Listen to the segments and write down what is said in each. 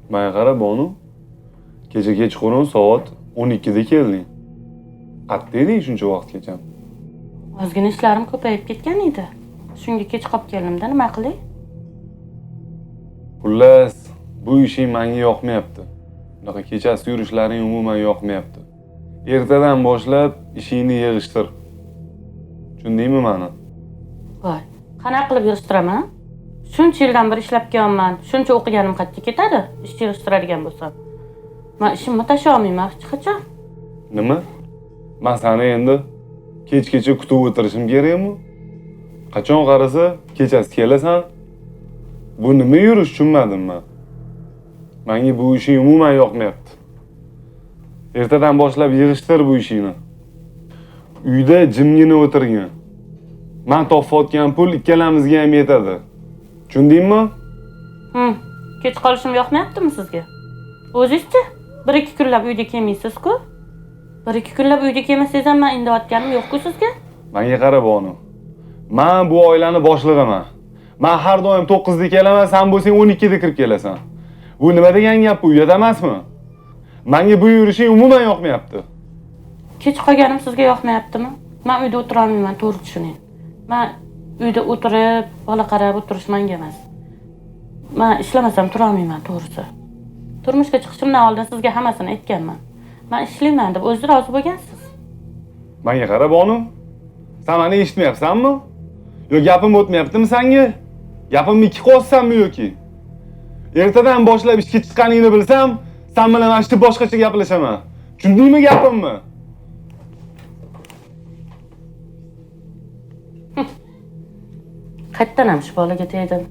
Manga qara Bonu. Kecha kechqurun soat 12 da kelding. Qatta eding shuncha vaqtgacha? Ozgina ishlarim ko'payib ketgan edi. Shunga kech qolib keldim-da, nima qilay? Xullas, bu ishing menga yoqmayapti. Bunaqa kechasi yurishlaring umuman yoqmayapti. Ertadan boshlab ishingni yig'ishtir. Tushundingmi meni? Voy, qanaqa qilib yig'ishtiraman? Shuncha yildan beri ishlab kelganman. Shuncha o'qiganim qayerga ketadi? Ish yig'ishtiradigan bo'lsam. Men ishimni tashlay olmayman hech qachon. Nima? Men seni endi kech-kecha kutib o'tirishim kerakmi? Qachon qarasa kechasi kelasan? Bu nima yurish tushunmadim men. Menga bu ishing umuman yoqmayapti. Ertadan boshlab yig'ishtir bu ishingni. Uyda jimgina o'tirgin. Men topayotgan pul ikkalamizga ham yetadi. Tushundingmi? Kech qolishim yoqmayaptimi sizga? O'zingizchi 1-2 kunlab uyda kelmaysiz-ku? 1-2 kunlab uyda kelmasangiz ham men indayotganim yo'q-ku sizga? Menga qara Bonu. Men bu oilani boshlig'iman. Men har doim 9 da kelaman, sen bo'lsang 12 da kirib kelasan. Bu nima degan gap bu? Uyda emasmi? Menga bu yurishing umuman yoqmayapti. Kech qolganim sizga yoqmayaptimi? Men uyda o'tira olmayman, to'g'ri tushuning. Men uyda o'tirib, bola qarab o'tirish menga emas. Men ishlamasam tura olmayman, to'g'risi. Turmushga chiqishimdan oldin sizga hammasini aytganman. Men ishlayman deb o'zingiz rozi bo'lgansiz. Menga qara Bonu. Sen meni eshitmayapsanmi? Yo gapim o'tmayaptimi senga? Gapimni ikki qo'ysanmi yoki? Ertadan boshlab ishga chiqqaningni bilsam, sen bilan mana shu boshqacha gaplashaman. Tushundingmi gapimni? Qayerdan ham shu bolaga tegdim.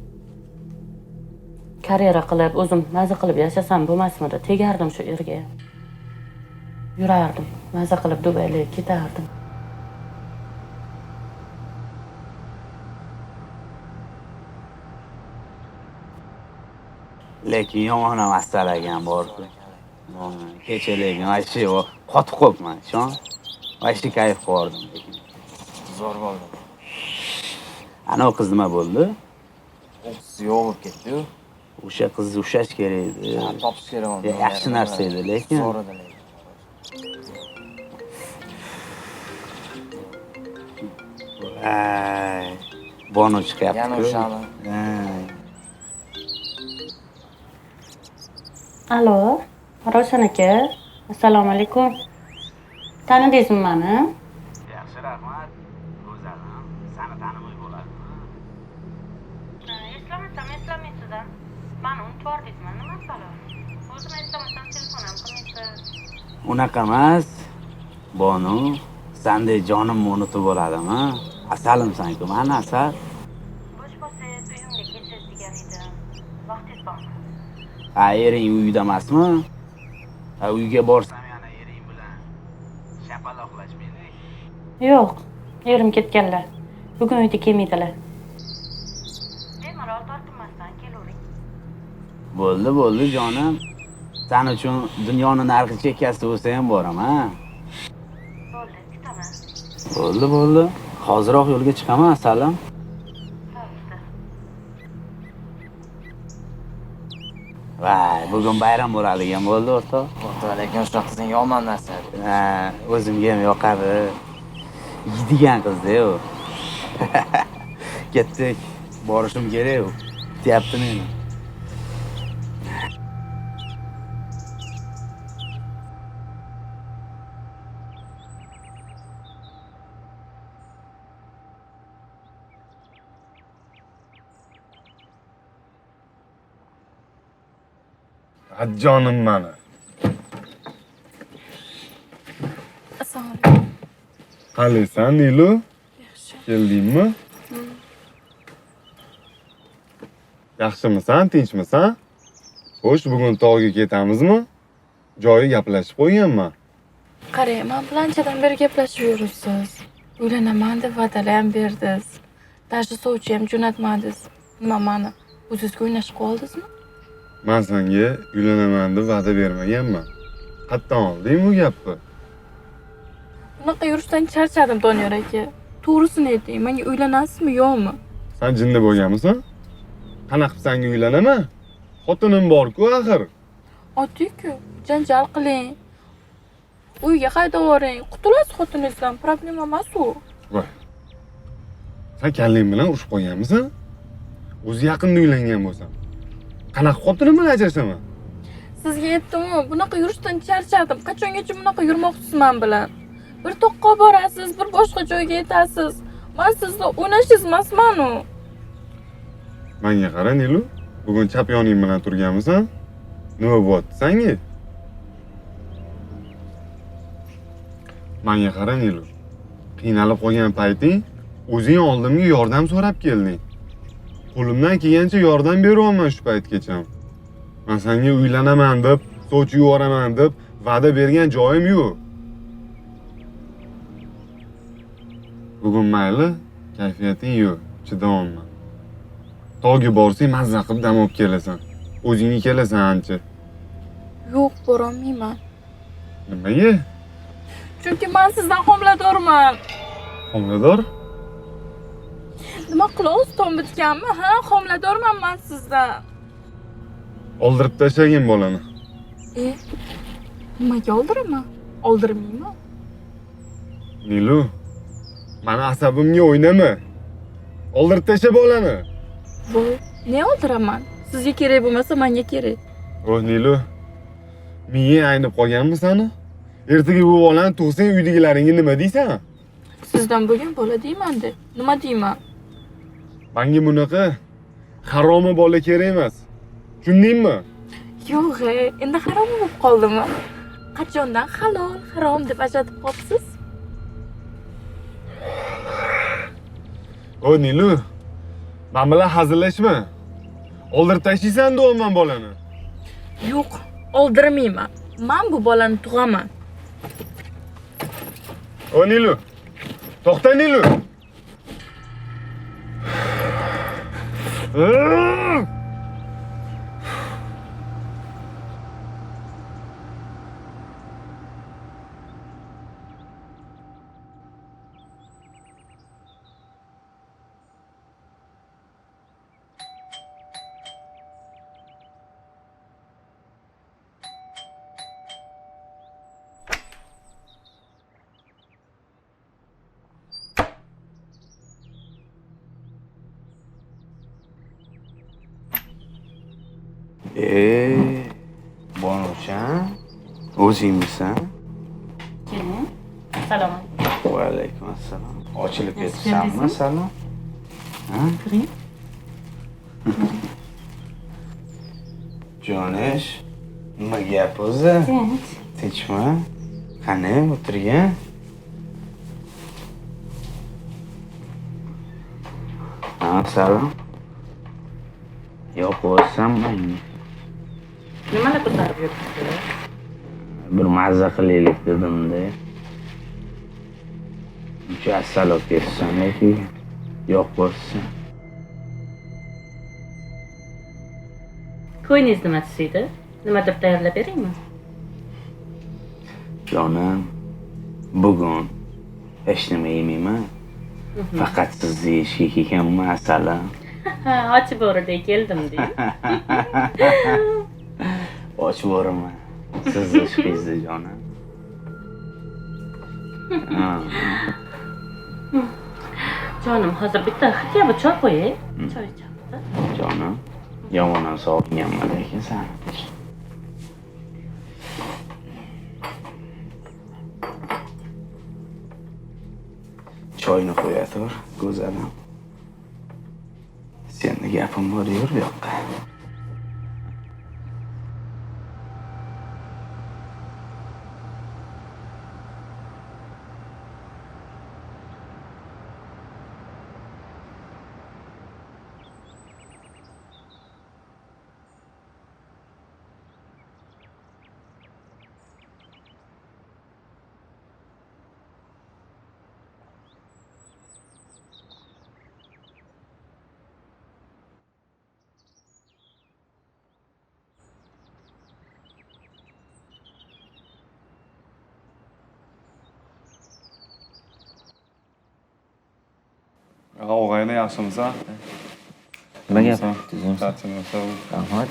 Karyera qilib, o'zim maza qilib yashasam bo'lmasmidi? Tegardim shu yerga. Yurardim, maza qilib Dubayga ketardim. Lekin yomon masalagan bor-ku. Kechaleyin ayshi qotib qolibman, ishon. Ayshi kayf qildim lekin. Zo'r bo'ldi. Ana o qiz nima bo'ldi? O'qisi yo'q bo'lib ketdi-yu. O'sha qizni ushlash kerak edi. Topish kerak edi. Yaxshi narsa edi, lekin Zo'r edi lekin. Bonu chiqyapti. Yana o'shani. Alo, Ravshan aka. Assalomu alaykum. Tanidingizmi meni? Yaxshi, rahmat. Go'zalim, seni tanimay bo'ladimi? Eslamaysiz. Meni unutib yubordingizmi? Nima masala? O'zim eslamasam telefon ham qilmaysiz. Unaqa emas. Bonu, sendek jonimni unutib bo'ladimi? Asalimsan-ku, meni asal. Bo'sh bo'lsangiz uyimga kelsiz degan edim. Vaqtingiz bormi? Ering uyda emasmi? Uyga borsam yana ering bilan shapaloqlashmaylik. Yo'q, erim ketganlar. Bugun uyga kelmaydilar. Bemalol tortinmasdan kelavering. Bo'ldi jonim. Sen uchun dunyoni narxi chekkasi bo'lsa ham boraman. Bo'ldi, kutaman. Bo'ldi. Hoziroq yo'lga chiqaman, asalim. Vay, bugun bayram bo'ladigan bo'ldi, o'rtoq. O'rtoq, lekin shunaqa qizning yomon narsa. O'zimga ham yoqadi. Yeydigan qiz-da-yu. Ketdik, borishim kerak-ku. Kutyapti meni. Jonim meni. Assalomu alaykum. Qalaysan, Nilu? Yaxshi. Keldingmi? Yaxshimisan, tinchmisan? Xo'sh, bugun tog'ga ketamizmi? Joyi gaplashib qo'yganman. Qarang, men planchadan beri gaplashib yuribsiz. Uylanaman deb va'dalar ham berdingiz. Даже sovchi ham jo'natmadingiz. Nima meni o'zingizga o'ynashib qoldingizmi? Men senga uylanaman deb va'da bermaganman. Qattan olding bu gapni? Bunaqa yurishdan charchadim, Doniyor aka. To'g'risini ayting, menga uylanasizmi yo'qmi? Sen jinni bo'lganmisan? Qanaqa qilib senga uylanaman? Xotinim bor-ku axir. Oddiy-ku. Janjal qiling. Uyga haydab yuboring. Qutulasiz xotiningizdan. Problema emas u. Voy. Sen kalling bilan urushib qo'yganmisan? O'zi yaqinda uylangan bo'lsam. Qanaqa xotinim bilan ajrashaman? Sizga aytdim-ku, bunaqa yurishdan charchadim. Qachongacha bunaqa yurmoqchisiz men bilan? Bir toqqa borasiz, bir boshqa joyga yetasiz. Men sizni o'ynashingiz emasman-u. Menga qara, Nilu. Bugun chap yoning bilan turganmisan? Nima bo'pti senga? Menga qara, Nilu. Qiynalib qolgan payting o'zing oldimga yordam so'rab kelding. Qo'limdan kelgancha yordam beryapman shu paytgacha. Men senga uylanaman deb, soch yuvoraman deb va'da bergan joyim yo'q. Bugun mayli, kayfiyating yo'q, chidamayman. Tog'ga borsang mazza qilib dam olib kelasan. O'zingga kelasan ancha. Yo'q, borolmayman. Nimaga? Chunki men sizdan homiladorman. Homilador? Nima qilib o'stom bitganmi? Ha, homiladorman men sizdan. Oldirib tashlagin bolani. Nimaga oldiraman? Oldirmayman. Nilu, meni asabimga o'ynama. Oldirib tashla bolani. Voy, ne oldiraman? Sizga kerak bo'lmasa, menga kerak. Oh, Nilu. Miya aynib qolganmi seni? Ertaga bu bolani tug'sang uydagilaringga nima deysan? Sizdan bo'lgan bola deyman-da. Nima deyman? Menga bunaqa haromi bola kerak emas. Tushundingmi? Yo'q, endi harom bo'lib qoldimi? Qachondan halol, harom deb ajratib qolibsiz? O Nilu, men bilan hazillashma. Oldirib tashlaysan deyapman bolani. Yo'q, oldirmayman. Men bu bolani tug'aman. O Nilu. To'xta Nilu. Bonuchan, o'zingmisan? Keling. Salom. Va alaykum assalom. Ochilib ketibsanmi, salom? Ha? Kiring. Jonish, nima gap o'zi? Tinchmi? Qani, o'tirgan? Ha, salom. Yo'q bo'lsam menga. Nimalar ko'tarib yuribsiz? Bir mazza qilaylik dedim-da. Uncha asal olib ketsam yoki yo'q bo'lsa. Ko'yingiz nima desaydi? Nima deb tayyorlab beraymi? Jonim, bugun hech nima yemayman. Faqat sizni yeyishga kelganman asalim. Ha, ochib o'rday keldim-da. Och bo'raman. Sizni ishqingizni jonim. Jonim, hozir bitta xiyaba choy qo'yay. Choy ichamiz. Jonim, yomonam sog'inganman lekin san. Choyni qo'ya tur, go'zalim. Sening gaping bor, yur bu yoqqa. Og'ayni yaxshimisan? Nima gap? Tuzimsan. Charchamasam. Rahmat.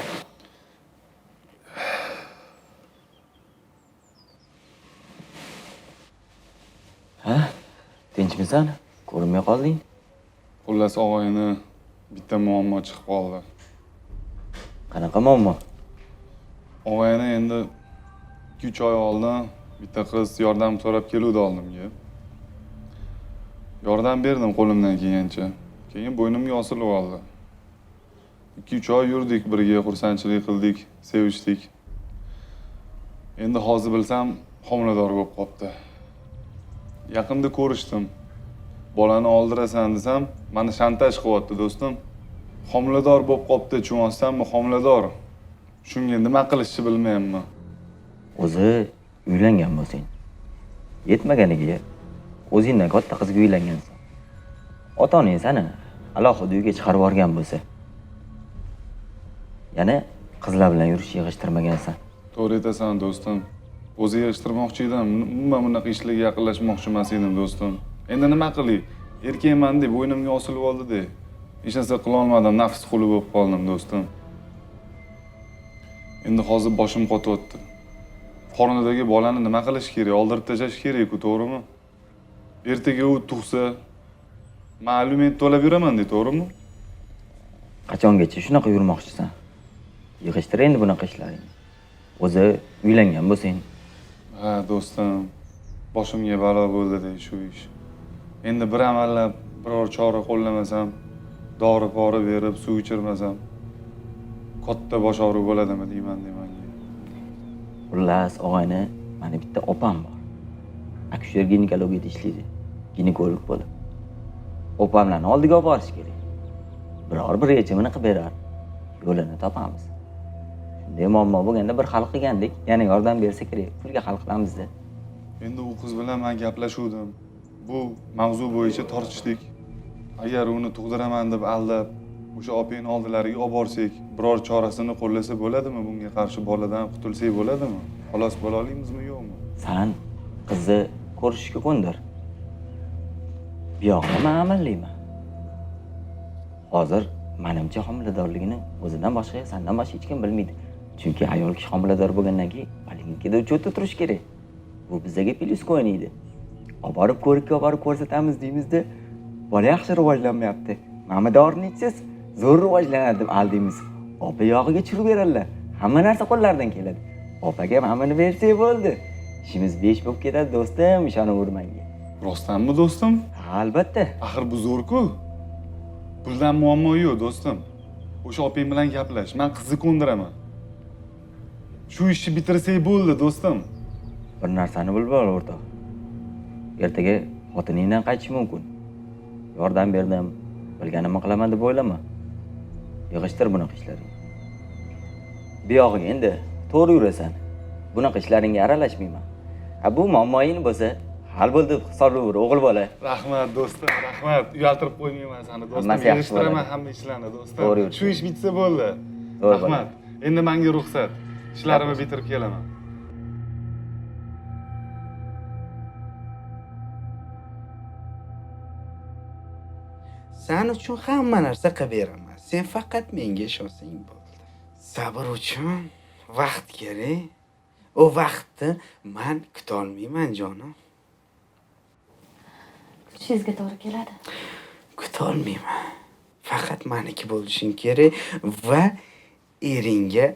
Tinchmisan? Ko'rinmay qolding. Xullas og'ayni bitta muammo chiqib qoldi. Qanaqa muammo? Og'ayni endi 2-3 oy oldin bitta qiz yordam so'rab keluvdi oldimga. Yordam berdim qo'limdan kelgancha. Keyin bo'ynimga osilib oldi. 2-3 oy yurdik birga, xursandchilik qildik, sevishdik. Endi hozir bilsam homilador bo'lib qopti. Yaqinda ko'rishdim. Bolani oldirasan desam, meni shantaj qilyapti do'stim. Homilador bo'lib qopti, tushunsanmi, homilador. Shunga nima qilishni bilmayapman. O'zi uylangan bo'lsang, yetmaganiga o'zingdan katta qizga uylangansan. Ota-onang seni alohida uyga chiqarib yuborgan bo'lsa, yana qizlar bilan yurish yig'ishtirmagansan. To'g'ri aytasan do'stim. O'zi yig'ishtirmoqchi edim. Umuman bunaqa ishlarga yaqinlashmoqchi emas edim do'stim. Endi nima qilay? Erkakman deb bo'ynimga osilib oldi-da. Hech narsa qila olmadim, nafs quli bo'lib qoldim do'stim. Endi hozir boshim qotyapti. Qornidagi bolani nima qilish kerak? Oldirib tashlash kerak-ku, to'g'rimi? Ertaga u tug'sa, men aliment to'lab yuraman-da, to'g'rimi? Qachongacha shunaqa yurmoqchisan? Yig'ishtir endi bunaqa ishlaringni. O'zi uylangan bo'lsang, Ha, do'stim. Boshimga balo bo'ldi-da shu ish. Endi bir amallab biror chora qo'llamasam, dori-pori berib, suv ichirmasam, katta bosh og'riq bo'ladimi deyman-da menga. xullas og'ayni, meni bitta opam bor. Akusher ginekologiyada ishlaydi. Ginekolog bo'lib. Opamlarni oldiga olib borish kerak. Biror bir yechimini qilib berar. Yo'lini topamiz. Shunday muammo bo'lganda bir hal qilgandik, yana yordam bersa kerak. Pulga hal qilamiz-da. Endi u qiz bilan men gaplashuvdim. Bu mavzu bo'yicha tortishdik. Agar uni tug'diraman deb aldab, o'sha opangni oldilariga olib borsak, biror chorasini qo'llasa bo'ladimi? Bunga qarshi boladan qutulsak bo'ladimi? Xolos bo'la olamizmi, yo'qmi? San qizni ko'rishga qo'ndir. Bu yoqni men amallayman. Hozir menimcha homiladorligini o'zidan boshqa, sendan boshqa hech kim bilmaydi. Chunki ayol kishi homilador bo'lgandan keyin poliklinikada uchotda turish kerak. Bu bizga plyus o'ynaydi. Olib borib ko'rikka olib borib ko'rsatamiz deymizda, bola yaxshi rivojlanmayapti. Mana dorini ichsiz, zo'r rivojlanadi deb aldaymiz. Opa yog'iga chirib beradilar. Hamma narsa qo'llaridan keladi. Opaga hammani bersak bo'ldi. Ishimiz besh bo'lib ketadi do'stim, ishonaver menga. Rostdanmi do'stim? Albatta. Axir bu zo'r-ku. Puldan muammo yo'q do'stim. O'sha opang bilan gaplash, men qizni ko'ndiraman. Shu ishni bitirsak bo'ldi do'stim. Bir narsani bilib ol o'rtoq. Ertaga xotiningdan qaytish mumkin. Yordam berdim, bilganimni qilaman deb o'ylama. Yig'ishtir bunaqa ishlaring. Bu yog'iga endi to'g'ri yurasan. Bunaqa ishlaringga aralashmayman. Bu muammoing bo'lsa, hal bo'ldi deb hisoblayver, o'g'il bola. Rahmat do'stim, rahmat. Uyaltirib qo'ymayman seni do'stim. Hammasi yaxshi Yig'ishtiraman bo'ladi. hamma ishlarni do'stim. To'g'ri yuribsan. Shu ish bitsa bo'ldi. To'g'ri Rahmat. Endi menga ruxsat. Ishlarimni bitirib kelaman. Sen uchun hamma narsa qilib beraman. Sen faqat menga ishonsang bo'ldi. Sabr uchun vaqt kerak. O vaqtni men kuta olmayman jonim. Kutishingiz to'g'ri keladi. Kuta olmayman. Faqat meniki bo'lishing kerak va eringga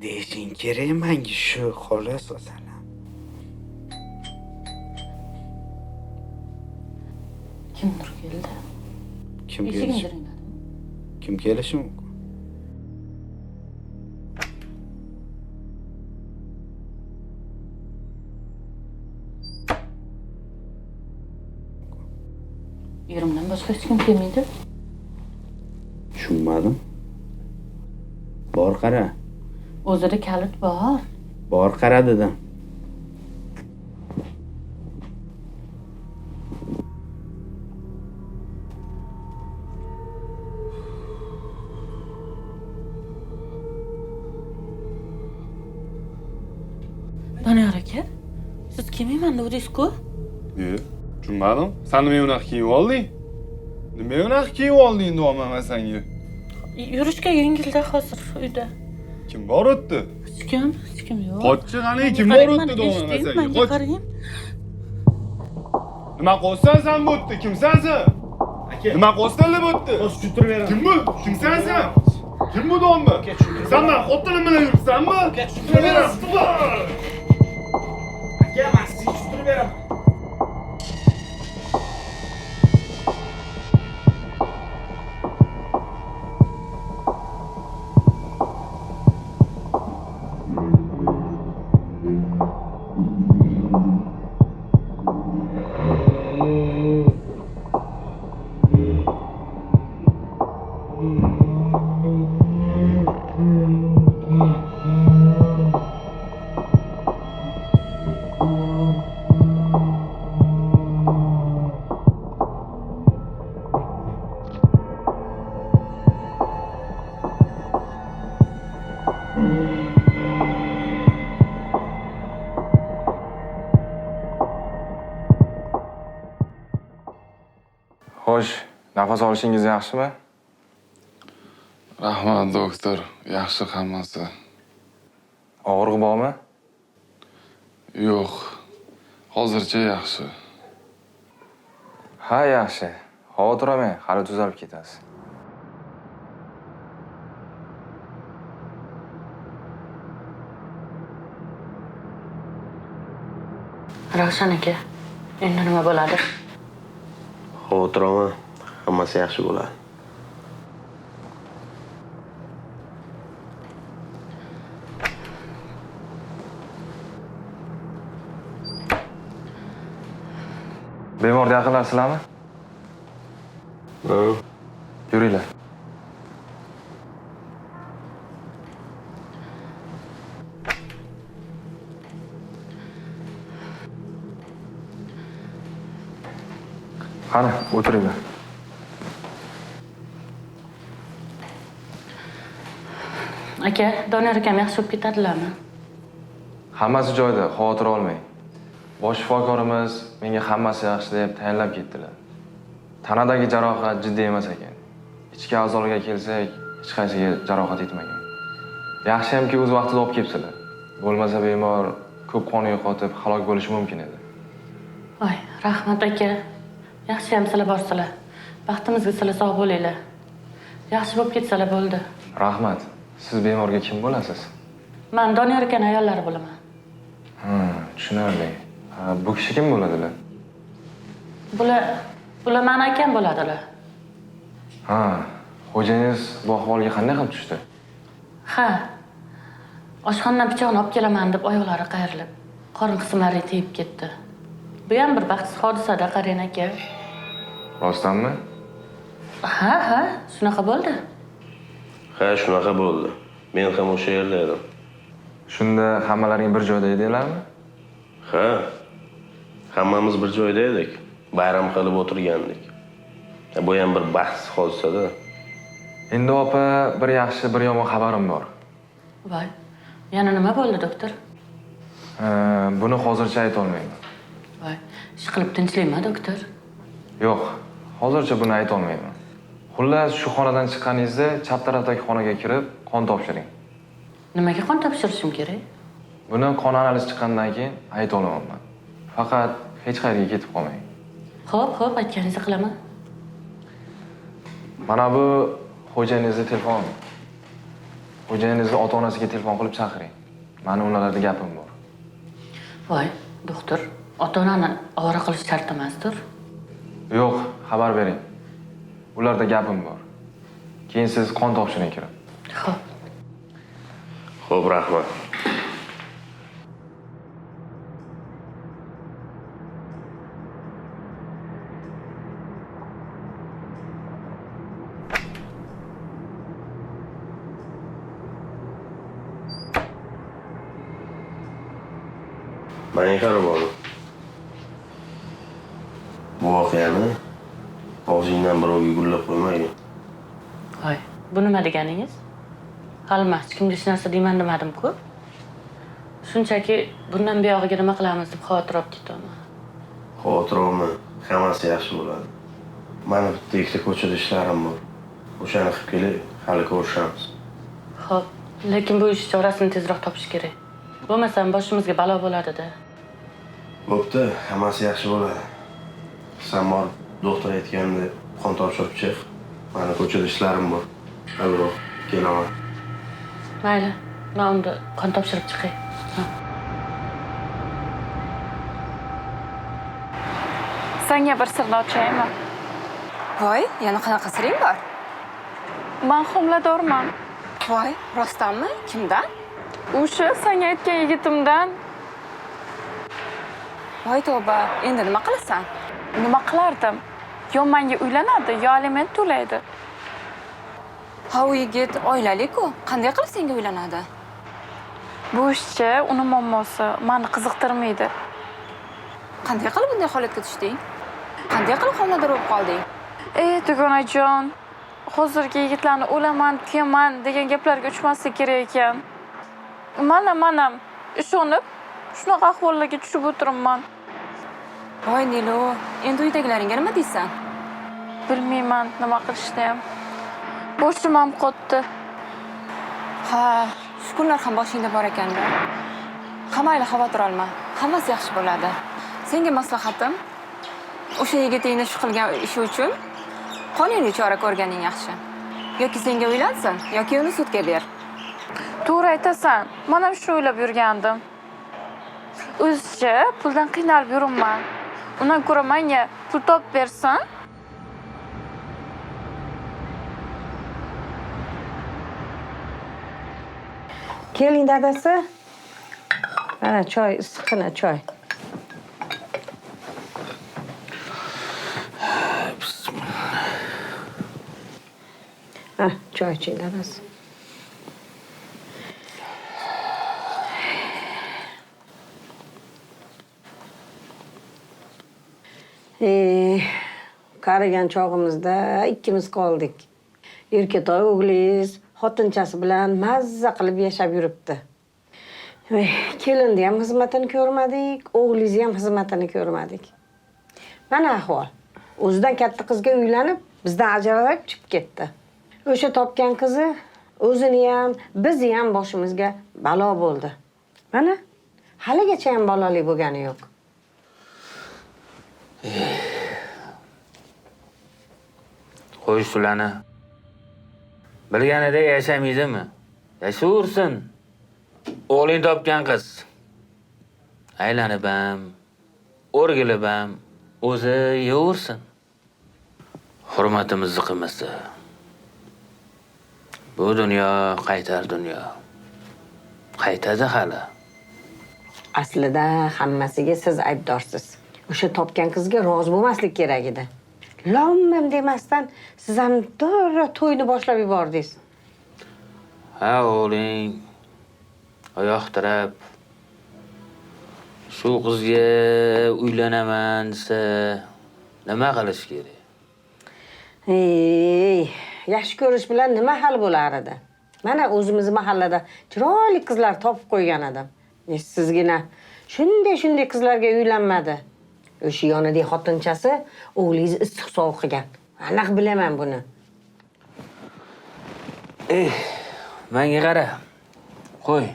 deyishing kerak menga shu xolos vasallam. Kimdir keldi. Kim Eshigim kelishi? jiringladi. Kim kelishi mumkin? Yerimdan boshqa hech kim kelmaydi. Tushunmadim. Bor qara. O'zida kalit bor. Bor qara dedim. Doniyor aka, siz kelmayman dedingiz-ku? Tushunmadim. Sen nima unaqa kiyib olding? Nima unaqa kiyib olding deyapman senga? Yurishga yengilda hozir uyda. Kim bor o'tdi? Hech kim yo'q. Qochchi qani, kim bor o'tdi deyapman senga? Qoch. Qarang. Nima qo'ysan sen bu yerda? Kimsan sen? Aka, Nima qo'ysan bu yerda? o'z tushuntirib beraman. Kim bu? Kimsan sen? Kim bu domba? Sen men xotinim bilan yuribsanmi? Aka, tushuntirib beraman. Aka, men sizga tushuntirib beraman. Xo'sh, nafas olishingiz yaxshimi? Rahmat doktor, yaxshi hammasi. Og'riq bormi? Yo'q, hozircha yaxshi. Ha, yaxshi. Xavotir olmang, hali tuzalib ketasiz. Ravshan aka, endi nima bo'ladi? Xavotir olma, hammasi yaxshi bo'ladi. Bemorni yaqinlar sizlarmi? Yuringlar. Qani, o'tiringlar. Aka, Doniyor akam yaxshi bo'lib ketadilarmi? Hammasi joyida, xavotir olmang. Bosh shifokorimiz menga hammasi yaxshi deb tayinlab ketdilar. Tanadagi jarohat jiddiy emas ekan. Ichki a'zolarga kelsak, hech qaysiga jarohat yetmagan. Yaxshi hamki o'z vaqtida olib kelibsizlar. Bo'lmasa bemor ko'p qon yo'qotib halok bo'lishi mumkin edi. Voy, rahmat aka. Yaxshi ham sizlar borsizlar. Baxtimizga sizlar sog' bo'linglar. Yaxshi bo'lib ketsalar bo'ldi. Rahmat. Siz bemorga kim bo'lasiz? Men Doniyor akam ayollari bo'laman. Tushunarli. Bu kishi kim bo'ladilar? Bular meni akam bo'ladilar. Ha, xo'jangiz bu ahvolga qanday qilib tushdi? Ha. Oshxonadan pichoqni olib kelaman deb oyoqlari qayrilib, qorin qismlari tegib ketdi. Bu ham bir baxtsiz hodisada qarang aka. Rostdanmi? Ha, shunaqa bo'ldi. Ha, shunaqa bo'ldi. Men ham o'sha yerda edim. Shunda hammalaring bir joyda edinglarmi? Ha. Hammamiz bir joyda edik. Bayram qilib o'tirgandik. Bu ham bir baxtsiz hodisada. Endi opa, bir yaxshi, bir yomon xabarim bor. Voy. Yana nima bo'ldi, doktor? Buni hozircha ayta olmayman. Voy, ish qilib tinchlikmi, doktor? Yo'q, hozircha buni ayta olmayman. Xullas, shu xonadan chiqqaningizda chap tarafdagi xonaga kirib, qon topshiring. Nimaga qon topshirishim kerak? Buni qon analiz chiqqandan keyin ayta olaman. Faqat hech qayerga ketib qolmang. Xo'p, aytganingizni qilaman. Mana bu xo'jayinizning telefoni. Xo'jayinizning ota-onasiga telefon qilib chaqiring. Meni ularga gapim bor. Voy, doktor, ota-onani ovora qilish shart emasdir. Yo'q, xabar bering. Ularda gapim bor. Keyin siz qon topshiring kirib. Xo'p. Xo'p, rahmat. Manga qarab ol. Bu voqeani og'zingdan birovga gullab qo'ymagin. Voy, bu nima deganingiz? Hali men hech kimga hech narsa deyman demadim-ku. Shunchaki bundan buyog'iga nima qilamiz deb xavotir olib ketaman. Xavotir olma, hammasi yaxshi bo'ladi. Mana bitta ikkita ko'chada ishlarim bor. O'shani qilib kelib, hali ko'rishamiz. Xo'p, lekin bu ish chorasini tezroq topish kerak. Bo'lmasa boshimizga balo bo'ladi-da. Bo'pti, hammasi yaxshi bo'ladi. Sen borib doktor aytganda qon topshirib chiq. Mani ko'chada ishlarim bor. Albatta, kelaman. Mayli, men unda qon topshirib chiqay. Senga bir sirni ochaymi? Voy, yana qanaqa siring bor? Men homiladorman. Voy, rostdanmi? Kimdan? O'sha senga aytgan yigitimdan. Voy tavba, endi nima qilasan? Nima qilardim? Yo menga uylanadi, yo aliment to'laydi. Ha, u yigit oilali-ku. Qanday qilib senga uylanadi? Bu ishchi uni muammosi meni qiziqtirmaydi. Qanday qilib bunday holatga tushding? Qanday qilib homilador bo'lib qolding? Dugonajon, hozirgi yigitlarni o'laman, kuyaman degan gaplarga uchmaslik kerak ekan. Mana ishonib, shunaqa ahvollarga tushib o'tiribman. Voy Nilo, endi uydagilaringga nima deysan? Bilmayman nima qilishni ham. Boshim ham qotdi. Ha, shu kunlar ham boshingda bor ekanda. Mayli, xavotir olma. Hammasi yaxshi bo'ladi. Senga maslahatim, o'sha yigitingni shu qilgan ishi uchun qonuniy chora ko'rganing yaxshi. Yoki senga uylansin, yoki uni sudga ber. To'g'ri aytasan. Men ham shu o'ylab yurgandim. O'zicha puldan qiynalib yuribman. Undan ko'ra menga pul topib bersin. Keling dadasi. Mana choy, issiqqina choy. Choy iching dadasi. Qarigan chog'imizda ikkimiz qoldik. Erkatoy o'g'liz xotinchasi bilan mazza qilib yashab yuribdi. Kelinni ham xizmatini ko'rmadik, o'g'lizni ham xizmatini ko'rmadik. Mana ahvol. O'zidan katta qizga uylanib, bizdan ajralib chiqib ketdi. O'sha topgan qizi o'zini ham, bizni ham boshimizga balo bo'ldi. Mana haligacha ham bolali bo'lgani yo'q. Qo'y shularni. Bilganidek yashamaydimi? Yashaversin. O'g'ling topgan qiz. Aylanib ham, o'rgilib ham o'zi yeversin. Hurmatimizni qilmasa. Bu dunyo qaytar dunyo. Qaytadi hali. Aslida hammasiga siz aybdorsiz. O'sha topgan qizga rozi bo'lmaslik kerak edi. Lommam demasdan siz ham darrov to'yni boshlab yubordingiz. Ha, o'g'ling oyoq tirab shu qizga uylanaman desa nima qilish kerak? Yaxshi ko'rish bilan nima hal bo'lar edi? Mana o'zimiz mahallada chiroyli qizlar topib qo'ygan edim. Sizgina shunday qizlarga uylanmadi. O'sha yonidagi xotinchasi o'g'lingiz issiq sovuq qilgan. Aniq bilaman buni. Menga qara. Qo'y.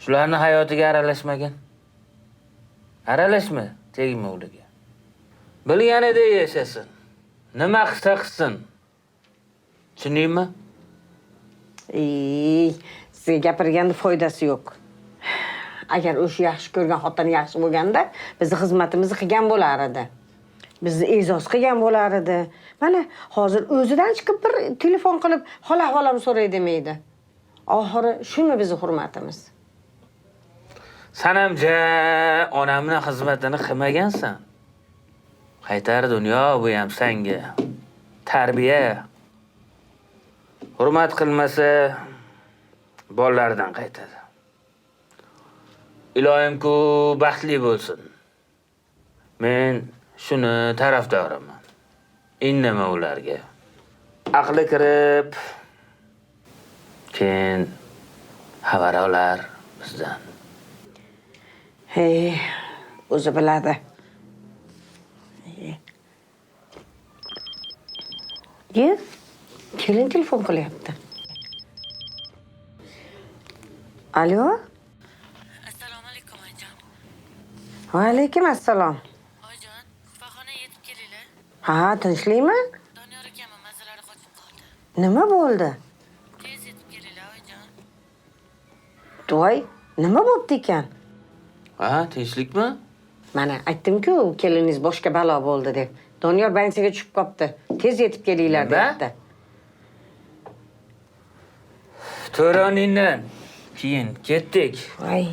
Shularning hayotiga aralashmagin. Aralashma, tegma ularga. Bilganidek yashasin. Nima qilsa qilsin. Tushundingmi? Sizga gapirganda foydasi yo'q. Agar o'sha yaxshi ko'rgan xotin yaxshi bo'lganda, bizni xizmatimizni qilgan bo'lar edi. Bizni e'zoz qilgan bo'lar edi. Mana hozir o'zidan chiqib bir telefon qilib, hol-ahvolim so'ray demaydi. Oxiri shumi bizni hurmatimiz? Sen hamja onamning xizmatini qilmagansan. Qaytar dunyo bu ham senga. Tarbiya. Hurmat qilmasa bolalardan qaytadi. Ilohim-ku baxtli bo'lsin. Men shuni tarafdoriman. Indama ularga. Aqli kirib, keyin xabar olar bizdan. O'zi biladi. Kelin telefon qilyapti. Alo? Assalomu alaykum oyijon. Va alaykum assalom. Oyijon, shifoxona Ha, tinchlikmi? Nima bo'ldi? Voy, nima bo'pti ekan? Ha, tinchlikmi? Mana aytdim-ku, keliningiz boshqa balo bo'ldi deb. Doniyor bansiga tushib qopti. Tez yetib kelinglar debdi. To'ronindan keyin ketdik. Ay.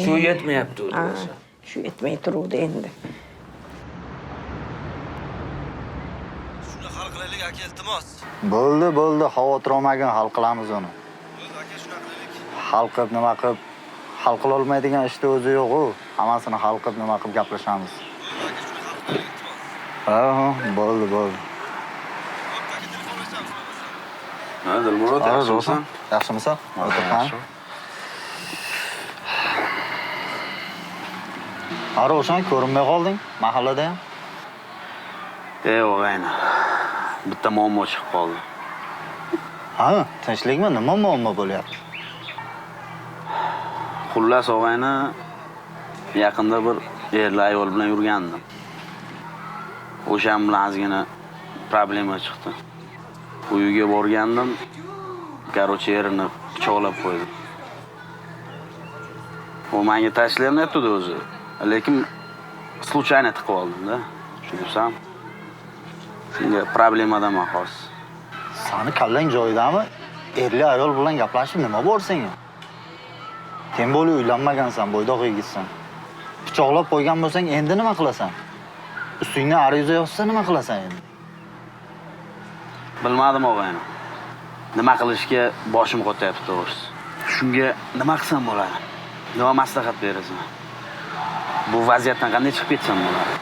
Shu yetmayapti o'zi. Shu yetmay turuvdi endi. Shuni hal qilaylik aka, iltimos. Bo'ldi, xavotir olmagin, hal qilamiz uni. Bo'ldi aka, shunaqa qilaylik. Hal qilib nima qilib, hal qila olmaydigan ishni o'zi yo'q-ku. Hammasini hal qilib nima qilib gaplashamiz. Bo'ldi aka, shuni hal qilaylik, iltimos. Ha, bo'ldi. Ha, Dilmurod, yaxshimisan? Yaxshimisan? O'tirman. Ha, Ravshan, ko'rinmay qolding mahallada ham. O'g'ayna. Bitta muammo chiqib qoldi. Ha, tinchlikmi? Nima muammo bo'lyapti? Xullas, o'g'ayna, yaqinda bir erli ayol bilan yurgandim. O'shan bilan ozgina problema chiqdi. Uyiga borgandim. Короче, erini pichoqlab qo'ydi. U menga tashlanmayapti o'zi. Lekin случайно tiqib oldim-da. Tushunsan? Shunga problemadan xos. Sani kallang joyidami? Erli ayol bilan gaplashib nima bor senga? Sen bo'lib uylanmagansan, bo'ydoq yigitsan. Pichoqlab qo'ygan bo'lsang, endi nima qilasan? Ustingga ariza yozsa nima qilasan endi? Bilmadim o'g'ayni. Nima qilishga boshim qo'tyapti to'g'risi. Shunga nima qilsam bo'ladi? Nima maslahat berasan? Bu vaziyatdan qanday chiqib ketsam bo'ladi?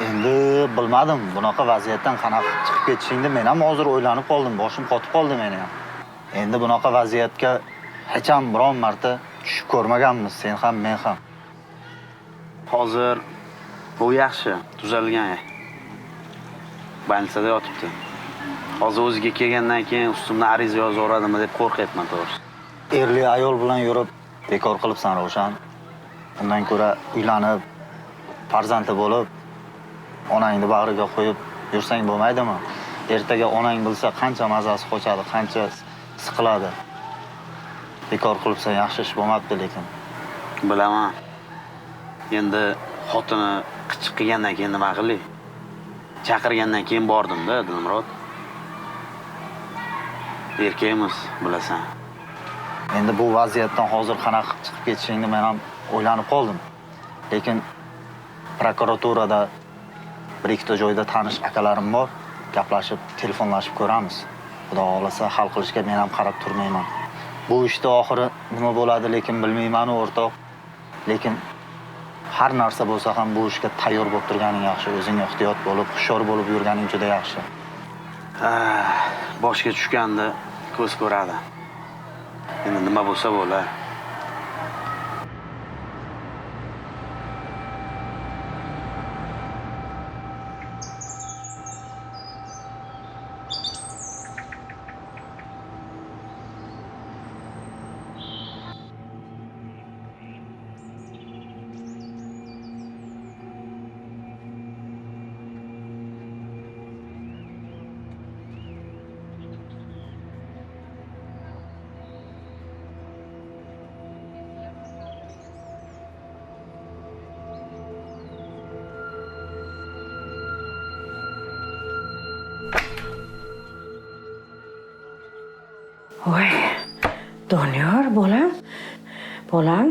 Endi bilmadim, bunaqa vaziyatdan qanaqa chiqib ketishingni men ham hozir o'ylanib qoldim, boshim qotib qoldi meni ham. Endi bunaqa vaziyatga hech ham biron marta tushib ko'rmaganmiz, sen ham, men ham. Hozir bu yaxshi, tuzalgan. Больницada yotibdi. Hozir o'ziga kelgandan keyin ustimdan ariza yozaveradimi deb qo'rqyapman to'g'risi. Erli ayol bilan yurib bekor qilibsan, Ravshan. Undan ko'ra uylanib, farzandli bo'lib, onangni bag'riga qo'yib yursang bo'lmaydimi? Ertaga onang bilsa qancha mazasi qochadi, qancha siqiladi. Bekor qilibsan, yaxshi ish bo'lmabdi lekin. Bilaman. Endi xotini qichiq qilgandan keyin nima qilay? Chaqirgandan keyin bordim-da, Dilmurod. Erkakmiz, bilasan. Endi bu vaziyatdan hozir qanaqa chiqib ketishingni men ham o'ylanib qoldim. Lekin prokuraturada bir ikkita joyda tanish akalarim bor. Gaplashib, telefonlashib ko'ramiz. Xudo xolasa hal qilishga men ham qarab turmayman. Bu ishda oxiri nima bo'ladi lekin bilmayman o'rtoq. Lekin har narsa bo'lsa ham bu ishga tayyor bo'lib turganing yaxshi, o'zing ehtiyot bo'lib, hushyor bo'lib yurganing juda yaxshi. Boshga tushganda ko'z ko'radi. Endi nima bo'lsa bo'ladi. Voy, Doniyor, bolam,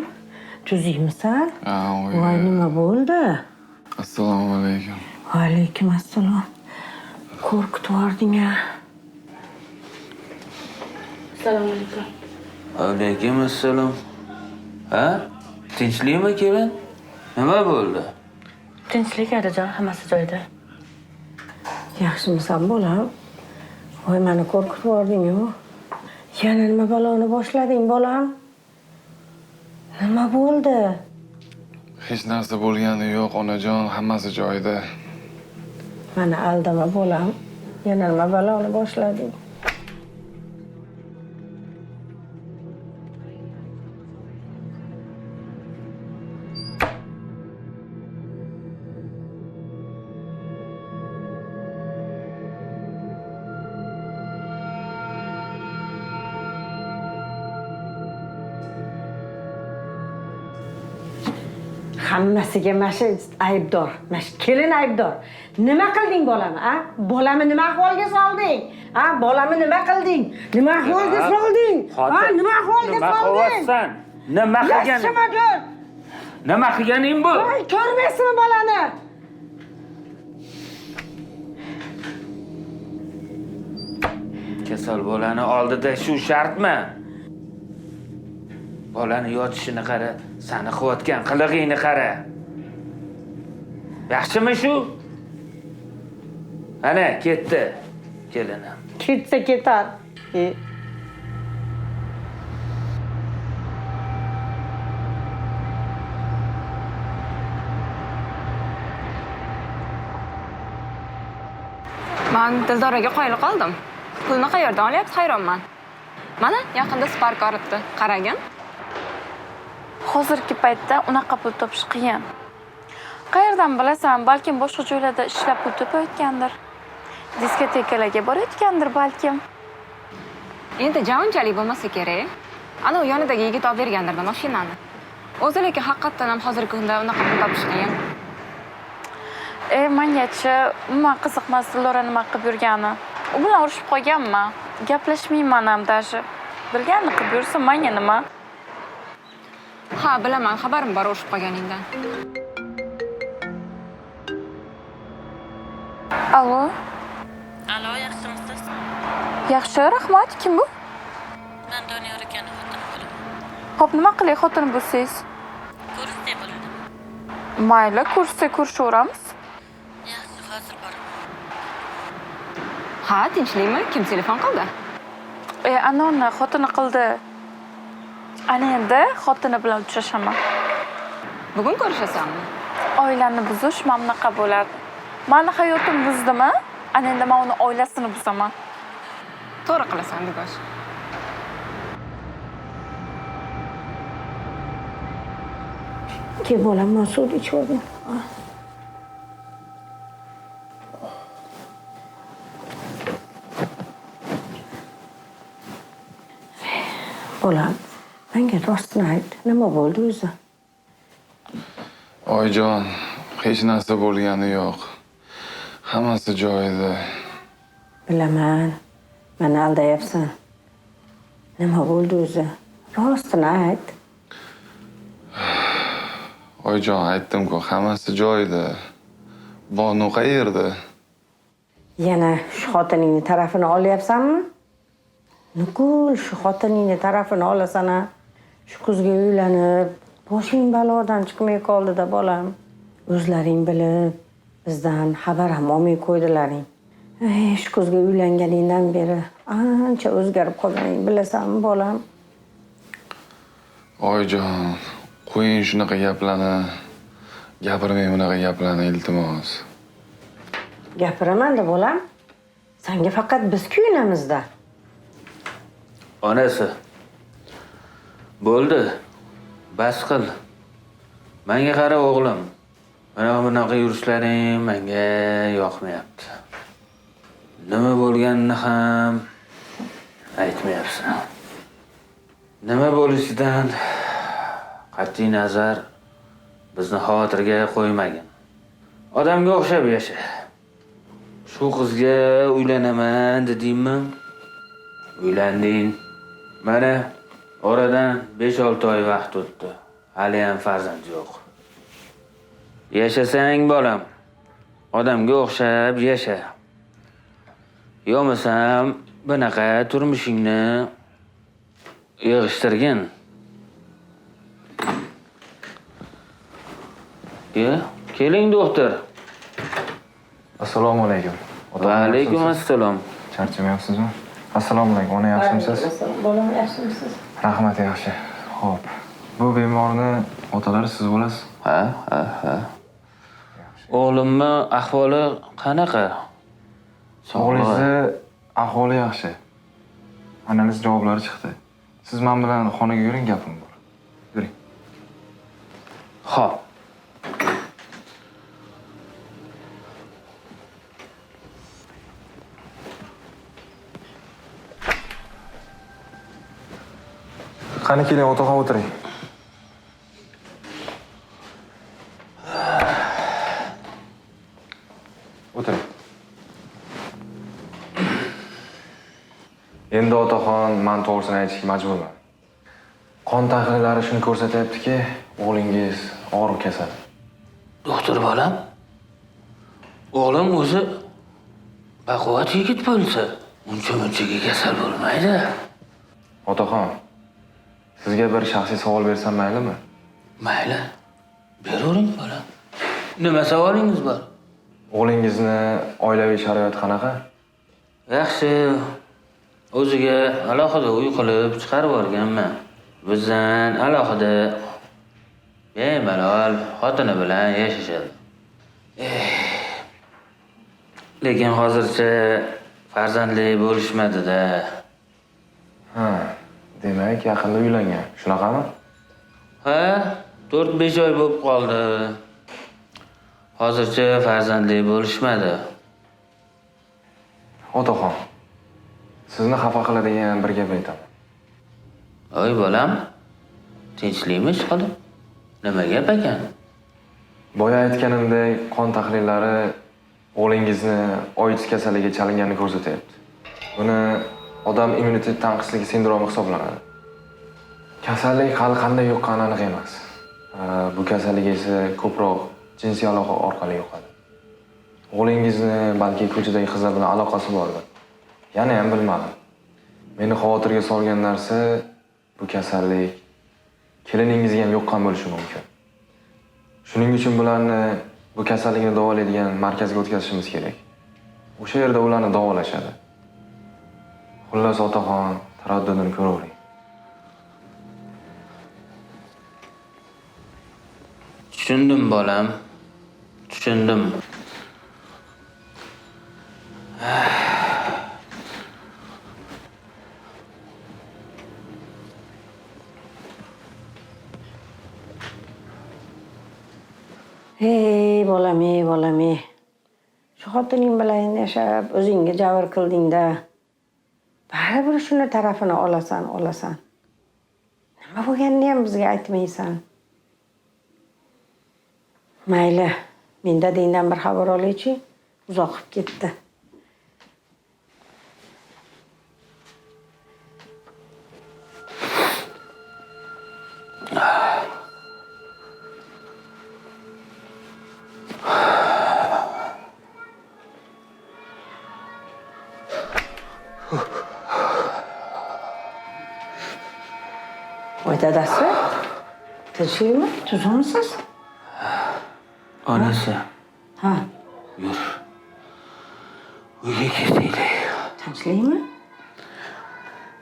tuzingmisan? Voy, nima bo'ldi? Assalomu alaykum. Alaykum assalom. Qo'rqitib yubording-a. Assalomu alaykum. Alaykum assalom. Ha? Tinchlikmi kelin? Nima bo'ldi? Tinchlik adajon, hammasi joyida. Yaxshimisan, bolam? Voy, meni qo'rqitib yubording-ku. Yana nima baloni boshlading, bolam? Nima bo'ldi? Hech narsa bo'lgani yo'q, onajon, hammasi joyida. Meni aldama, bolam. Yana nima baloni boshlading? hammasiga mana shu aybdor, mana shu kelin aybdor. Nima qilding bolani, a? Bolani nima ahvolga solding? Ha, bolani nima qilding? Nima ahvolga solding? Ha, nima ahvolga solding? Nima qilganing? Nima qilganing bu? Voy, ko'rmaysizmi bolani? Kasal bolani oldida shu shartmi? Bolani yotishini qara, sani qilayotgan qilig'ingni qara. Yaxshimi shu? Ana ketdi kelinim. Ketsa ketar. Men Dildoraga qoyil qoldim. Pulni qayerdan olyapti, hayronman. Mana yaqinda Spark oribdi. Qaragin. Hozirgi paytda unaqa pul topish qiyin. Qayerdan bilasan, balkim boshqa joylarda ishlab pul topayotgandir. Diskotekalarga borayotgandir balkim. Endi javonchalik bo'lmasa kerak. Ana u yonidagi yigit olib bergandir mashinani. O'zi lekin haqiqatan ham hozirgi kunda unaqa pul topish qiyin. Mengachi umuman qiziqmas Dildora nima qilib yurgani. U bilan urushib qolganman. Gaplashmayman ham даже. Bilganini qilib yursa menga nima? Ha, bilaman, xabarim bor urushib qolganingdan. Alo. Alo, yaxshimisiz? Yaxshi, rahmat. Kim bu? Men Doniyor ekan, xotinim bo'laman. Xo'p, nima qilay xotin bo'lsangiz? Kursda bo'ldim. Mayli, kursda ko'rishaveramiz. Yaxshi, hozir boraman. Ha, tinchlikmi? Kim telefon qildi? Anonni xotini qildi. Ana endi xotini bilan uchrashaman. Bugun ko'rishasanmi? Oilani buzish mana bunaqa bo'ladi. Meni hayotim buzdimi? Ana endi men uni oilasini buzaman. To'g'ri qilasan, Digosh. Ke bolam mas'ul ichirdi. Bolam, menga rostini ayt. Nima bo'ldi o'zi? Oyijon, hech narsa bo'lgani yo'q. Hammasi joyida. Bilaman. Meni aldayapsan. Nima bo'ldi o'zi? Rostini ayt. Oyijon, aytdim-ku, hammasi joyida. Bonu qayerda? Yana shu xotiningni tarafini olyapsanmi? Nuqul shu xotiningni tarafini olasan-a? Shu qizga uylanib, boshing balodan chiqmay qoldi-da bolam. O'zlaring bilib, bizdan xabar ham olmay qo'ydilaring. Shu qizga uylanganingdan beri ancha o'zgarib qolganing bilasanmi bolam? Oyijon, qo'ying shunaqa gaplarni. Gapirmang bunaqa gaplarni, iltimos. Gapiraman-da bolam. Senga faqat biz kuyinamiz-da. Onasi. Bo'ldi. Bas qil. Menga qara o'g'lim. Mana bunaqa yurishlaring menga yoqmayapti. Nima bo'lganini ham aytmayapsan. Nima bo'lishidan qat'iy nazar bizni xavotirga qo'ymagin. Odamga o'xshab yasha. Shu qizga uylanaman dedingmi? Uylanding. Mana oradan 5-6 oy vaqt o'tdi. Hali ham farzand yo'q. Yashasang bolam, odamga o'xshab yasha. Yo'masam bunaqa turmushingni yig'ishtirgin. Keling doktor. Assalomu alaykum. Va alaykum assalom. Charchamayapsizmi? Assalomu alaykum. Ona yaxshimisiz? Bolam yaxshimisiz? Rahmat, yaxshi. Xo'p. Bu bemorni otalari siz bo'lasiz? Ha. O'g'limni ahvoli qanaqa? O'g'lingizni ahvoli yaxshi. Analiz javoblari chiqdi. Siz men bilan xonaga yuring, gapim bor. Yuring. Xo'p. Qani keling, o'tirib o'tiring. Endi otaxon men to'g'risini aytishga majburman. Qon tahlillari shuni ko'rsatyaptiki, o'g'lingiz og'ir kasal. Doktor bolam, o'g'lim o'zi baquvvat yigit bo'lsa, uncha-munchaga kasal bo'lmaydi. Otaxon, sizga bir shaxsiy savol bersam maylimi? Mayli, beravering bolam. Nima savolingiz bor? O'g'lingizni oilaviy sharoiti qanaqa? Yaxshi, o'ziga alohida uy qilib chiqarib yuborganman. Bizdan alohida bemalol xotini bilan yashashadi. Lekin hozircha farzandli bo'lishmadi-da. Ha, demak yaqinda uylangan. Shunaqami? Ha, 4-5 oy bo'lib qoldi. Hozircha farzandli bo'lishmadi. Otaxon, sizni xafa qiladigan bir gap aytaman. Oy bolam, tinchlikmi ishqilib? Nima gap ekan? Boya aytganimdek, qon tahlillari o'g'lingizni AIDS kasaliga chalinganini ko'rsatyapti. Buni odam immunitet tanqisligi sindromi hisoblanadi. Kasallik hali qanday yuqqani aniq emas. Bu kasallik esa ko'proq jinsiy aloqa orqali yuqadi. O'g'lingizni balki ko'chadagi qizlar bilan aloqasi bordir. Yana ham bilmadim. Meni xavotirga solgan narsa bu kasallik keliningizga ham yuqqan bo'lishi mumkin. Shuning uchun bularni bu kasallikni davolaydigan markazga o'tkazishimiz kerak. O'sha yerda ularni davolashadi. Xullas otaxon, taraddudini ko'ravering. Tushundim bolam. Tushundim. Ey bolam, ey bolam, ey. Shu xotining bilan yashab, o'zingga jabr qilding-da. Baribir shuni tarafini olasan. Nima bo'lganini ham bizga aytmaysan. Mayli, men dadangdan bir xabar olaychi, uzoqib ketdi. Voy dadasi, tinchlikmi? Tuzukmisiz? Onasi, Ha, yur. Uyga ketaylik. tinchlikmi?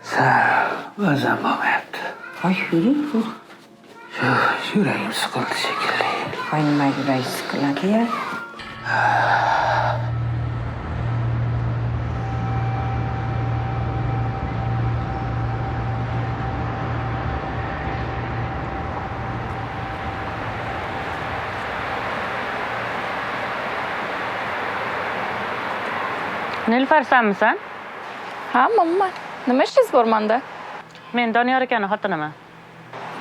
Sal o'zim bo'lmayapti. Voy, yuring. Yuragim siqildi shekilli. Voy, nima yurak siqiladi-ya? Nilufar senmisan? Ha, mamma. Nima ishingiz bor menda? Men Doniyor akaning xotiniman.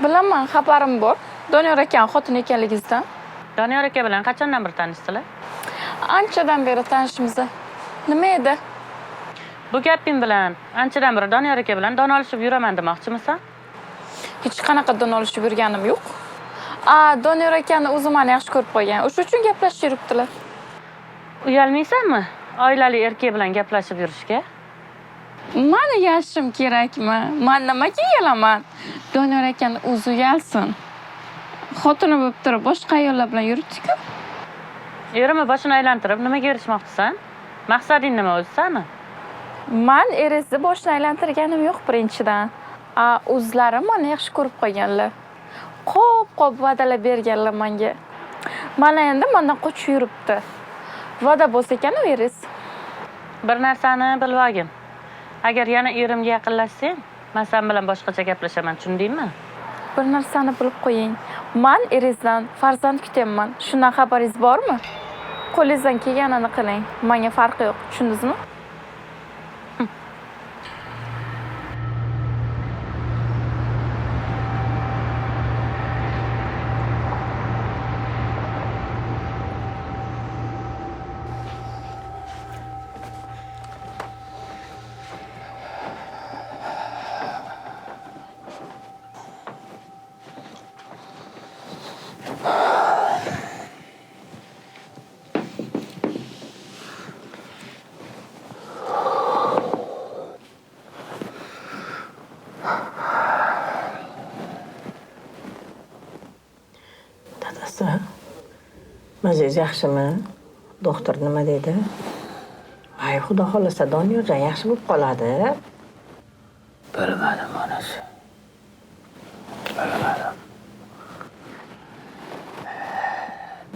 Bilaman, xabarim bor. Doniyor akaning xotini ekanligingizdan. Doniyor aka bilan qachondan beri tanishdinglar? Anchadan beri tanishmiz. Nima edi? Bu gaping bilan anchadan beri Doniyor aka bilan don olishib yuraman demoqchimisan? Hech qanaqa don olishib yurganim yo'q. Doniyor akani o'zi meni yaxshi ko'rib qo'ygan. O'sha uchun gaplashib yuribdilar. Uyalmaysanmi? Oilali erkak bilan gaplashib yurishga? Meni yashim kerakmi? Men nimaga uyalaman? Doniyor akani o'zi uyalsin. Xotini bo'lib turib boshqa ayollar bilan yuribdi-ku. Erimni boshini aylantirib nimaga erishmoqchisan? Maqsading nima o'zi sani? Men erizni boshini aylantirganim yo'q birinchidan. O'zlari meni yaxshi ko'rib qo'yganlar. Ko'p va'dalar berganlar menga. Mana endi mendan qochib yuribdi. Va'da bo'lsa ekan eriz. Bir narsani bilib olgin. Agar yana erimga yaqinlashsang, men sen bilan boshqacha gaplashaman, tushundingmi? Bir narsani bilib qo'ying. Men erizdan farzand kutyapman. Shundan xabaringiz bormi? Qo'lingizdan kelganini qiling. Menga farqi yo'q, tushundingizmi? Usta, mazingiz yaxshimi? Doktor nima dedi? Ay, xudo xolasa Doniyorjon yaxshi bo'lib qoladi. Bilmadim onasi. Bilmadim.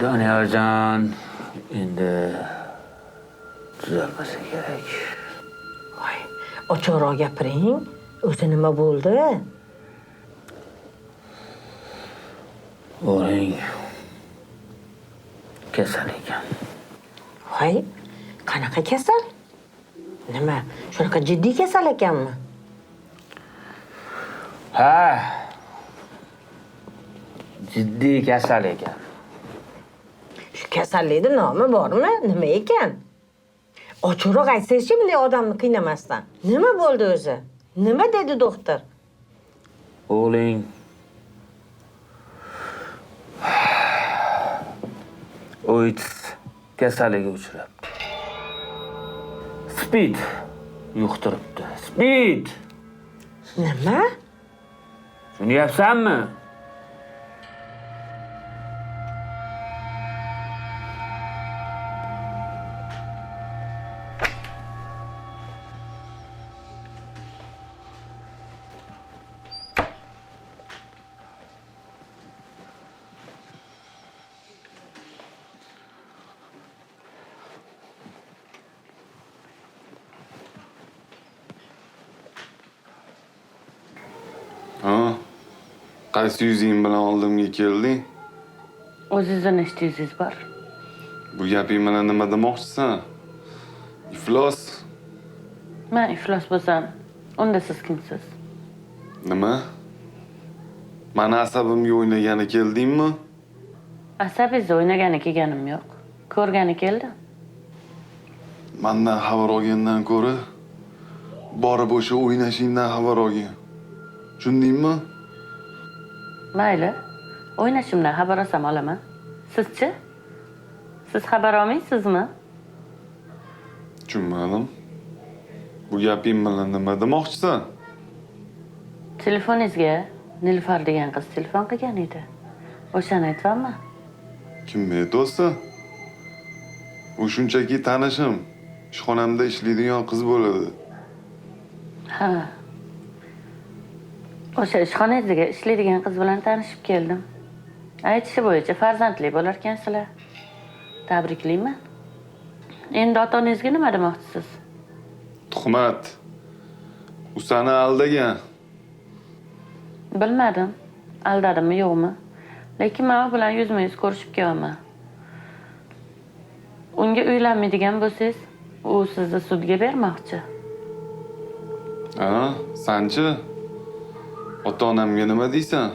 Doniyorjon endi tuzalmasa kerak. Voy, ochiqroq gapiring. O'zi nima bo'ldi? O'g'ling kasal ekan. Voy, qanaqa kasal? Nima, shunaqa jiddiy kasal ekanmi? Ha. Jiddiy kasal ekan. Shu kasallikni nomi bormi? Nima ekan? Ochiqroq aytsangiz-chi, bunday odamni qiynamasdan. Nima bo'ldi o'zi? Nima dedi doktor? O'g'ling AIDS kasaliga uchrabdi. Spid yuqtiribdi. Spid. Nima? Tushunyapsanmi? Ha? Qaysi yuzing bilan oldimga kelding? O'zingizni nechta yuzingiz bor? Bu gaping bilan nima demoqchisan? Iflos? Men iflos bo'lsam, unda siz kimsiz? Nima? Mani asabimga o'ynagani keldingmi? Asabingizni o'ynagani kelganim yo'q. Ko'rgani keldim. Mendan xabar olgandan ko'ra borib o'sha o'ynashingdan xabar olgin. Tushundingmi? Mayli. O'ynashimdan xabar olsam olaman. Sizchi? Siz xabar olmaysizmi? Tushunmadim. Bu gaping bilan nima demoqchisan? Telefoningizga Nilufar degan qiz telefon qilgan edi. O'shani aytvanman. Kim aytsa? U shunchaki tanishim. Ishxonamda ishlaydigan qiz bo'ladi. Ha. O'sha ishxonangizga ishlaydigan qiz bilan tanishib keldim. Aytishi bo'yicha farzandli bo'lar ekansizlar. Tabriklayman. Endi ota-onangizga nima demoqchisiz? Tuhmat. U seni aldagan. Bilmadim. Aldadimmi yo'qmi? Lekin men u bilan yuzma-yuz ko'rishib kelaman. Unga uylanmaydigan bo'lsangiz, u sizni sudga bermoqchi. Ha, sanchi? Ota-onamga nima deysan?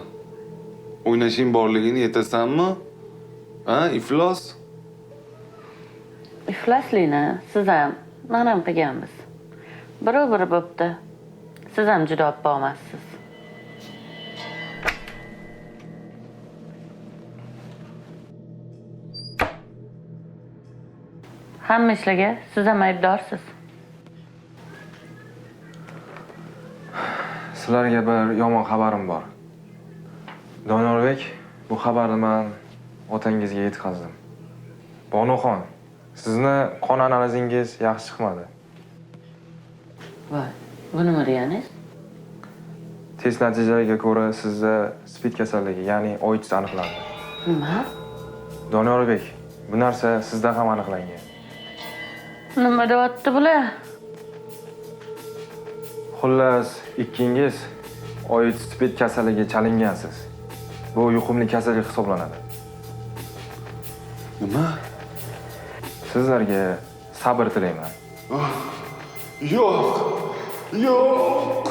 O'ynashing borligini aytasanmi? Ha, iflos? Ifloslikni siz ham, men ham qilganmiz. Biri bo'pti. Siz ham juda oppa olmassiz. Hamma ishlarga siz ham aybdorsiz. Sizlarga bir yomon xabarim bor. Doniyorbek, bu xabarni men otangizga yetkazdim. Bonuxon, sizni qon analizingiz yaxshi chiqmadi. Voy, bu nima deganingiz? Test natijalariga ko'ra sizda spid kasalligi, ya'ni AIDS aniqlandi. Nima? Doniyorbek, bu narsa sizda ham aniqlangan. Nima deyapti bular? Xullas, ikkingiz AIDS spid kasalligiga chalingansiz. Bu yuqumli kasallik hisoblanadi. Nima? Sizlarga sabr tilayman. Yo'q. Yo'q.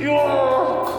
Yo'q.